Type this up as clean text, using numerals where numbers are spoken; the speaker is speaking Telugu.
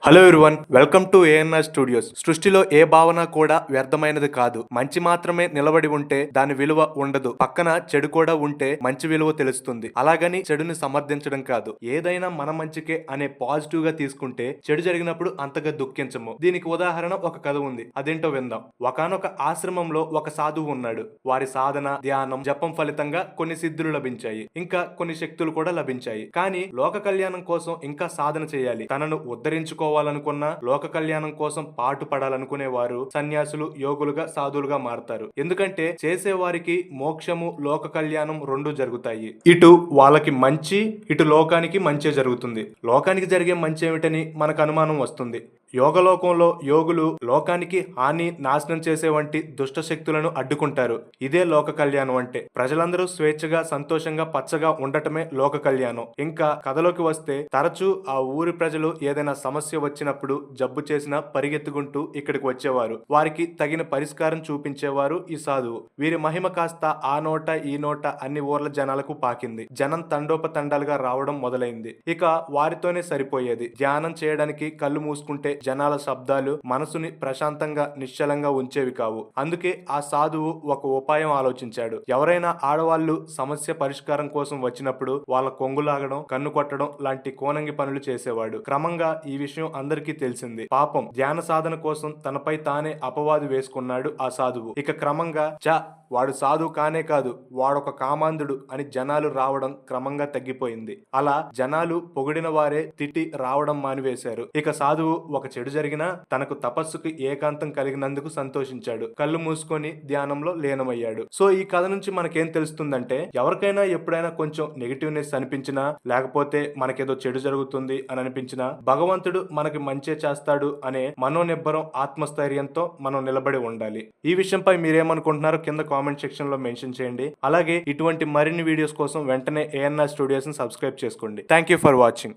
Hello everyone, welcome to ANR studios. సృష్టిలో ఏ భావన కూడా వ్యర్థమైనది కాదు. మంచి మాత్రమే నిలబడి ఉంటే దాని విలువ ఉండదు. పక్కన చెడు కూడా ఉంటే మంచి విలువ తెలుస్తుంది. అలాగని చెడుని సమర్థించడం కాదు. ఏదైనా మన మంచికే అనే పాజిటివ్ గా తీసుకుంటే చెడు జరిగినప్పుడు అంతగా దుఃఖించము. దీనికి ఉదాహరణ ఒక కథ ఉంది. అదేంటో విందాం. ఒకానొక ఆశ్రమంలో ఒక సాధువు ఉన్నాడు. వారి సాధన, ధ్యానం, జపం ఫలితంగా కొన్ని సిద్ధులు లభించాయి. ఇంకా కొన్ని శక్తులు కూడా లభించాయి. కానీ లోక కళ్యాణం కోసం ఇంకా సాధన చేయాలి. తనను ఉద్ధరించుకోవాలనుకున్న లోక కళ్యాణం కోసం పాటు పడాలనుకునే వారు సన్యాసులు, యోగులుగా, సాధువులుగా మారతారు. ఎందుకంటే చేసేవారికి మోక్షము, లోక కళ్యాణం రెండు జరుగుతాయి. ఇటు వాళ్ళకి మంచి, ఇటు లోకానికి మంచి జరుగుతుంది. లోకానికి జరిగే మంచి ఏమిటని మనకు అనుమానం వస్తుంది. యోగలోకంలో యోగులు లోకానికి హాని, నాశనం చేసే వంటి దుష్ట శక్తులను అడ్డుకుంటారు. ఇదే లోక కళ్యాణం అంటే. ప్రజలందరూ స్వేచ్ఛగా, సంతోషంగా, పచ్చగా ఉండటమే లోక కళ్యాణం. ఇంకా కథలోకి వస్తే తరచూ ఆ ఊరి ప్రజలు ఏదైనా సమస్య వచ్చినప్పుడు, జబ్బు చేసినా పరిగెత్తుకుంటూ ఇక్కడికి వచ్చేవారు. వారికి తగిన పరిష్కారం చూపించేవారు ఈ సాధువు. వీరి మహిమ కాస్త ఆ నోట ఈ నోట అన్ని ఊర్ల జనాలకు పాకింది. జనం తండోపతండాలుగా రావడం మొదలైంది. ఇక వారితోనే సరిపోయేది. ధ్యానం చేయడానికి కళ్ళు మూసుకుంటే జనాల శబ్దాలు మనసుని ప్రశాంతంగా, నిశ్చలంగా ఉంచేవి కావు. అందుకే ఆ సాధువు ఒక ఉపాయం ఆలోచించాడు. ఎవరైనా ఆడవాళ్లు సమస్య పరిష్కారం కోసం వచ్చినప్పుడు వాళ్ళ కొంగులాగడం, కన్ను కొట్టడం లాంటి కోనంగి పనులు చేసేవాడు. క్రమంగా ఈ విషయం అందరికీ తెలిసింది. పాపం ధ్యాన సాధన కోసం తనపై తానే అపవాదు వేసుకున్నాడు ఆ సాధువు. ఇక క్రమంగా వాడు సాధువు కానే కాదు, వాడొక కామాంధుడు అని జనాలు రావడం క్రమంగా తగ్గిపోయింది. అలా జనాలు పొగిడిన వారే తిట్టి రావడం మానివేశారు. ఇక సాధువు ఒక చెడు జరిగినా తనకు తపస్సుకు ఏకాంతం కలిగినందుకు సంతోషించాడు. కళ్ళు మూసుకొని ధ్యానంలో లీనమయ్యాడు. సో ఈ కథ నుంచి మనకేం తెలుస్తుందంటే, ఎవరికైనా ఎప్పుడైనా కొంచెం నెగిటివ్నెస్ అనిపించినా, లేకపోతే మనకేదో చెడు జరుగుతుంది అని అనిపించినా, భగవంతుడు మనకి మంచే చేస్తాడు అనే మనోనిబ్బరం, ఆత్మస్థైర్యంతో మనం నిలబడి ఉండాలి. ఈ విషయంపై మీరేమనుకుంటున్నారో కింద కామెంట్ సెక్షన్ లో మెన్షన్ చేయండి. అలాగే ఇటువంటి మరిన్ని వీడియోస్ కోసం వెంటనే ఏఎన్ఆర్ స్టూడియోస్ ని సబ్స్క్రైబ్ చేసుకోండి. Thank you for watching.